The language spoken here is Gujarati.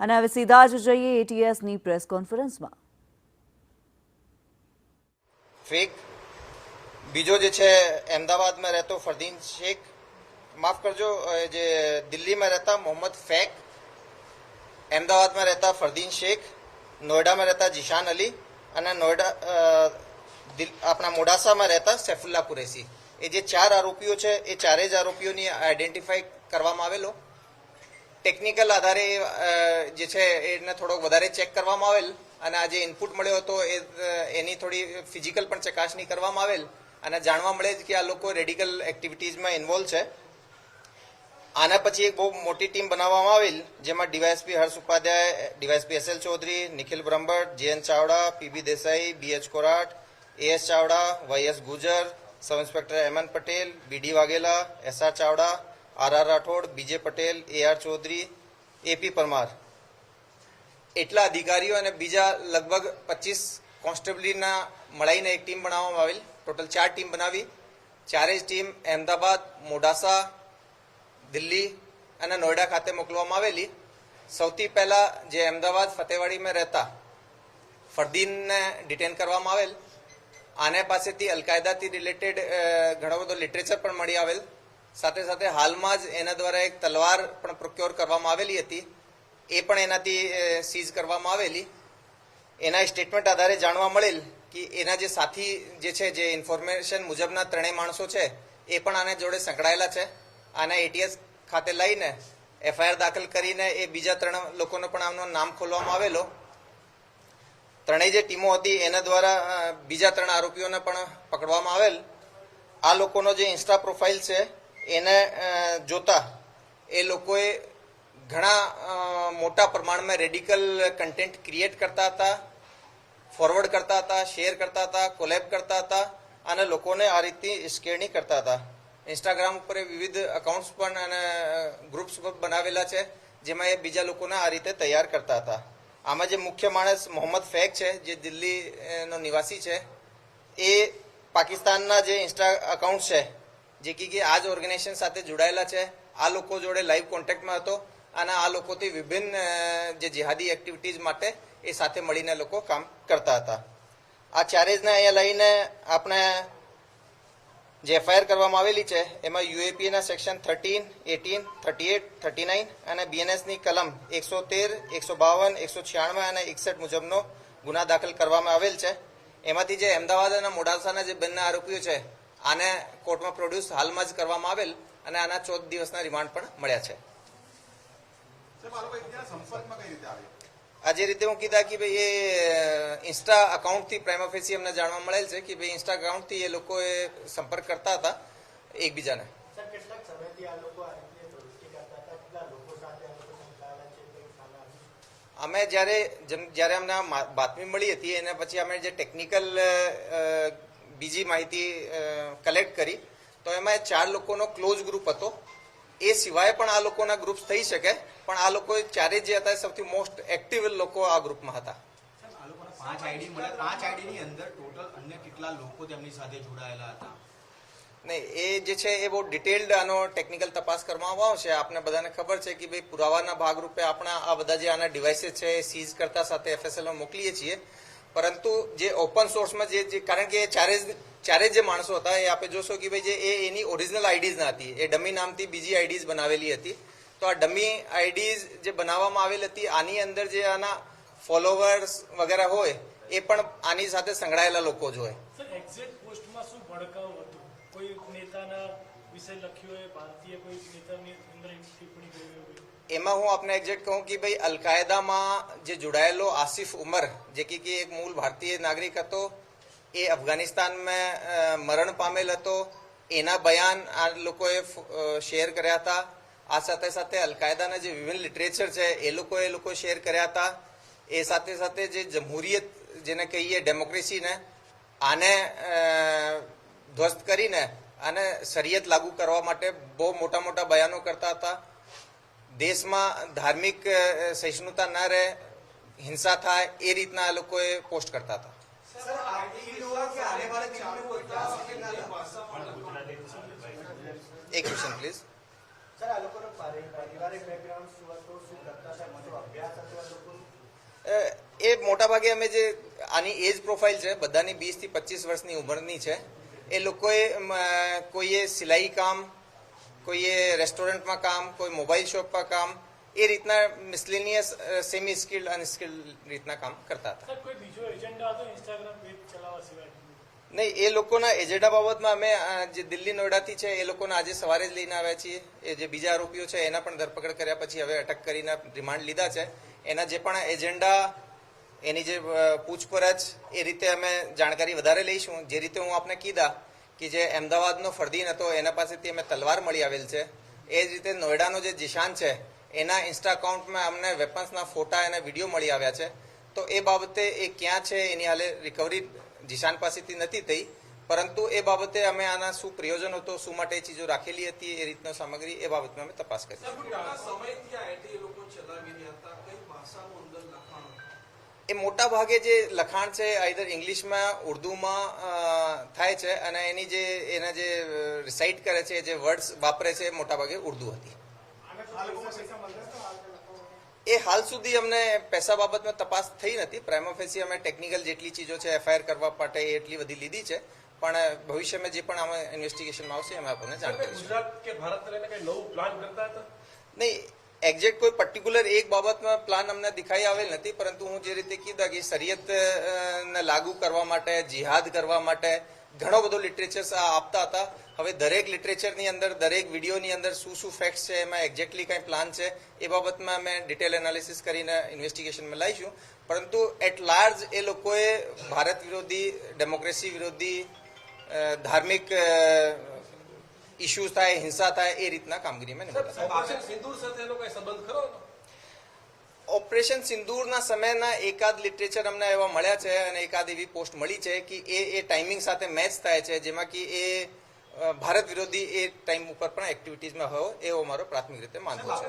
અને હવે સીધા જ જઈએ એટીએસની પ્રેસ કોન્ફરન્સમાં. ફેક બીજો જે છે અમદાવાદમાં રહેતો ફરદીન શેખ, માફ કરજો, જે દિલ્હીમાં રહેતા મોહમ્મદ ફેક, અમદાવાદમાં રહેતા ફરદીન શેખ, નોઈડામાં રહેતા જીશાન અલી અને આપણા મોડાસામાં રહેતા સૈફુલ્લા કુરેશી. એ જે 4 આરોપીઓ છે એ ચારેય જ આરોપીઓની આઈડેન્ટિફાઈ કરવામાં આવેલો. ટેકનિકલ આધારે જે છે એને થોડોક વધારે ચેક કરવામાં આવેલ અને આ જે ઇનપુટ મળ્યો હતો એની થોડી ફિઝિકલ પણ ચકાસણી કરવામાં આવેલ અને જાણવા મળે છે કે આ લોકો રેડિકલ એક્ટિવિટીઝમાં ઇન્વોલ્વ છે. આના પછી એક બહુ મોટી ટીમ બનાવવામાં આવેલ, જેમાં DYSP Harsh Upadhyay, DYSP SL Chaudhary, Nikhil Brahmbhatt, JN Chavda, PB Desai, BH Korat, AS Chavda, YS Gujjar, sub inspector Ahmed Patel, BD Vaghela, SR Chavda, RR Rathod, BJ Patel, AR Chaudhary, AP Parmar, એટલા અધિકારીઓ અને બીજા લગભગ 25 કોન્સ્ટેબલના મળીને એક ટીમ બનાવવામાં આવેલ. ટોટલ 4 ટીમ બનાવી. ચારેય ટીમ અહેમદાબાદ, મોડાસા, દિલ્હી અને નોઈડા ખાતે મોકલવામાં આવેલી. સૌથી પહેલા જે અમદાવાદ ફતેવાડીમાં રહેતા ફરદીનને ડિટેન કરવામાં આવેલ. આને પાસેથી અલકાયદાથી રિલેટેડ ઘણો બધો લિટરેચર પણ મળી આવેલ. સાથે સાથે હાલમાં જ એના દ્વારા એક તલવાર પણ પ્રોક્યોર કરવામાં આવેલી હતી, એ પણ એનાથી સીઝ કરવામાં આવેલી. એના સ્ટેટમેન્ટ આધારે જાણવા મળેલ કે એના જે સાથી જે છે, જે ઇન્ફોર્મેશન મુજબના 3 માણસો છે એ પણ આને જોડે સંકળાયેલા છે. આને ATS ખાતે લઈને FIR દાખલ કરીને એ બીજા 3 લોકોનો પણ આમનો નામ ખોલવામાં આવેલો. ત્રણેય જે ટીમો હતી એના દ્વારા બીજા 3 આરોપીઓને પણ પકડવામાં આવેલ. આ લોકોનો જે ઇન્સ્ટા પ્રોફાઇલ છે એને જોતા એ લોકોએ ઘણા મોટા પ્રમાણમાં રેડિકલ કન્ટેન્ટ ક્રિએટ કરતા હતા, ફોરવર્ડ કરતા હતા, શેર કરતા હતા, કોલેબ કરતા હતા અને લોકોને આ રીતની ઉશ્કેરણી કરતા હતા. ઇન્સ્ટાગ્રામ ઉપર વિવિધ અકાઉન્ટ્સ પણ અને ગ્રુપ્સ બનાવેલા છે, જેમાં એ બીજા લોકોને આ રીતે તૈયાર કરતા હતા. આમાં જે મુખ્ય માણસ મોહમ્મદ ફેક છે, જે દિલ્હીનો નિવાસી છે, એ પાકિસ્તાનના જે ઇન્સ્ટા અકાઉન્ટ છે જે કે આ જ ઓર્ગેનાઇઝેશન સાથે જોડાયેલા છે, આ લોકો જોડે લાઈવ કોન્ટેક્ટમાં હતો અને આ લોકોથી વિભિન્ન જે જિહાદી એક્ટિવિટીઝ માટે એ સાથે મળીને લોકો કામ કરતા હતા. આ ચારેજને અહીંયા લઈને આપણે જે FIR કરવામાં આવેલી છે એમાં UAPના સેક્શન 13, 18, 38, 39 અને BNSની કલમ 113, 152, 196 અને 61 મુજબનો ગુના દાખલ કરવામાં આવેલ છે. એમાંથી જે અમદાવાદ અને મોડાસાના જે બંને આરોપીઓ છે આને કોર્ટમાં પ્રોડ્યુસ હાલમાં જ કરવામાં આવેલ અને આના 14 દિવસના રિમાન્ડ પણ મળ્યા છે. આ જે રીતે હું કીધા કે ભાઈ એ ઇન્સ્ટા અકાઉન્ટથી પ્રાઇમા ફેસી અમને જાણવા મળેલ છે કે ભાઈ ઇન્સ્ટા અકાઉન્ટથી એ લોકોએ સંપર્ક કરતા હતા એકબીજાને. અમે જ્યારે અમને બાતમી મળી હતી એના પછી અમે જે ટેકનિકલ બીજી માહિતી કલેક્ટ કરી તો એમાં 4 લોકોનો ક્લોઝ ગ્રુપ હતો. એ સિવાય પણ આ લોકોના ગ્રુપ્સ થઈ શકે, પણ આ લોકો ચારે જે હતા સૌથી મોસ્ટ એક્ટિવ લોકો આ ગ્રુપમાં હતા. આ લોકોને 5 આઈડી મળે, 5 આઈડીની અંદર ટોટલ અન્ય કેટલા લોકો તેમની સાથે જોડાયેલા હતા? નહીં, એ જે છે એ બહુ ડિટેલ્ડ આનો ટેકનિકલ તપાસ કરવામાં આવશે. આપને બધાને ખબર છે કે ભાઈ પુરાવાના ભાગરૂપે આપણા આ બધા જે આના ડિવાઇસીસ છે એ સીઝ કરતા સાથે FSLમાં મોકલીએ છીએ. પરંતુ જે ઓપન સોર્સમાં જે કારણ કે ચારે જે માણસો હતા એ આપણે જોશો કે ભાઈ જે એની ઓરિજિનલ આઈડીઝ ના હતી, એ ડમી નામથી બીજી આઈડીઝ બનાવેલી હતી. તો આ ડમી આઈડીઝ જે બનાવવામાં આવેલી હતી આની અંદર જે આના ફોલોવર્સ વગેરે હોય એ પણ આની સાથે સંકળાયેલા લોકો જ હોય. એક્ઝેક્ટ પોસ્ટમાં શું ભડકાવ હતું? કોઈ નેતાના વિશે લખ્યું હોય, ભારતીય કોઈ નેતાની અંદર ટિપ્પણી કરી હોય? એમાં હું આપને એક્ઝેક્ટ કહું કે ભાઈ અલકાયદામાં જે જોડાયેલો આસિફ ઉમર, જે કે એક મૂળ ભારતીય નાગરિક હતો, એ અફઘાનિસ્તાનમાં મરણ પામેલ હતો. એના બયાન આ લોકોએ શેર કર્યા હતા. આ સાથે સાથે અલકાયદાના જે વિભિન્ન લિટરેચર છે એ લોકો શેર કર્યા હતા. એ સાથે સાથે જે જમહુરિયત જેને કહીએ ડેમોક્રેસીને, આને ધ્વસ્ત કરીને અને શરિયત લાગુ કરવા માટે બહુ મોટા મોટા બયાનો કરતા હતા. દેશમાં ધાર્મિક સહિષ્ણુતા ન રહે, હિંસા થાય એ રીતના આ લોકોએ પોસ્ટ કરતા હતા. એક ક્વેશ્ચન પ્લીઝ. સર, આ લોકોનો પારિવારિક બેકગ્રાઉન્ડ શું હતું, શું કરતા હતા, અભ્યાસ હતો? એ મોટાભાગે અમે જે આની એજ પ્રોફાઇલ છે બધાની 20 થી 25 વર્ષની ઉંમરની છે. એ લોકોએ કોઈએ સિલાઈ કામ, કોઈએ રેસ્ટોરન્ટમાં કામ, કોઈ મોબાઈલ શોપમાં કામ, એ રીતના મિસલેનિયસ સેમી સ્કિલ્ડ અનસ્કિલ્ડ રીતના કામ કરતા હતા. સર કોઈ બીજો એજન્ડા હતો ઇન્સ્ટાગ્રામ પેજ ચલાવવા સિવાય? નહીં, એ લોકોના એજન્ડા બાબતમાં અમે જે દિલ્હી નોઈડાથી છે એ લોકોને આજે સવારે જ લઈને આવ્યા છીએ. એ જે બીજા આરોપીઓ છે એના પણ ધરપકડ કર્યા પછી હવે અટક કરીને રિમાન્ડ લીધા છે. એના જે પણ એજન્ડા, એની જે પૂછપરછ, એ રીતે અમે જાણકારી વધારે લઈશું. જે રીતે હું આપને કીધા કે જે અમદાવાદનો ફરદીન હતો એના પાસેથી અમે તલવાર મળી આવેલ છે, એ જ રીતે નોઈડાનો જે જીશાન છે એના ઇન્સ્ટા અકાઉન્ટમાં અમને વેપન્સના ફોટા અને વિડીયો મળી આવ્યા છે. તો એ બાબતે એ ક્યાં છે એની હાલે રિકવરી જીશાન પાસેથી નથી થઈ, પરંતુ એ બાબતે અમે આના શું પ્રયોજન હતો, શું માટે એ ચીજો રાખેલી હતી, એ રીતનો સામગ્રી, એ બાબતમાં અમે તપાસ કરી. એ મોટા ભાગે જે લખાણ છે આઈધર ઇંગ્લિશમાં, ઉર્દુમાં થાય છે અને એના જે રિસાઇટ કરે છે, જે વર્ડ્સ વાપરે છે, મોટા ભાગે ઉર્દુ હતી. એ હાલ સુધી અમને પૈસા બાબતમાં તપાસ થઈ નથી. પ્રાઇમા ફેસી અમે ટેકનિકલ જેટલી ચીજો છે એફઆઈઆર કરવા માટે એટલી બધી લીધી છે, પણ ભવિષ્યમાં જે પણ આમાં ઇન્વેસ્ટિગેશનમાં આવશે એમાં આપણને જાણ કરીશું. ગુજરાત કે ભારત લઈને કઈ નવું પ્લાન કરતા હતા? નહીં, એક્ઝેક્ટ કોઈ પર્ટિક્યુલર એક બાબતમાં પ્લાન અમને દેખાઈ આવેલ નથી, પરંતુ હું જે રીતે કીધા કે શરિયતને લાગુ કરવા માટે, જિહાદ કરવા માટે ઘણો બધો લિટરેચર્સ આપતા હતા. હવે દરેક લિટરેચરની અંદર, દરેક વિડીયોની અંદર શું શું ફેક્ટ્સ છે, એમાં એક્ઝેક્ટલી કંઈ પ્લાન છે, એ બાબતમાં અમે ડિટેલ એનાલિસિસ કરીને ઇન્વેસ્ટિગેશનમાં લાવીશું. પરંતુ એટ લાર્જ એ લોકોએ ભારત વિરોધી, ડેમોક્રેસી વિરોધી, ધાર્મિક ઇસ્યુઝ થાય, હિંસા થાય, એ રીતના કામગીરીમાં ઓપરેશન સિંદૂર સાથે એનો કઈ સંબંધ ખરો? ઓપરેશન સિંદૂરના સમયના એકાદ લિટરેચર અમને એવા મળ્યા છે અને એકાદ એવી પોસ્ટ મળી છે કે એ ટાઈમિંગ સાથે મેચ થાય છે, જેમાં કે એ ભારત વિરોધી એ ટાઈમ ઉપર પણ એક્ટિવિટીઝમાં હોય, એવો મારો પ્રાથમિક રીતે માનવો છે.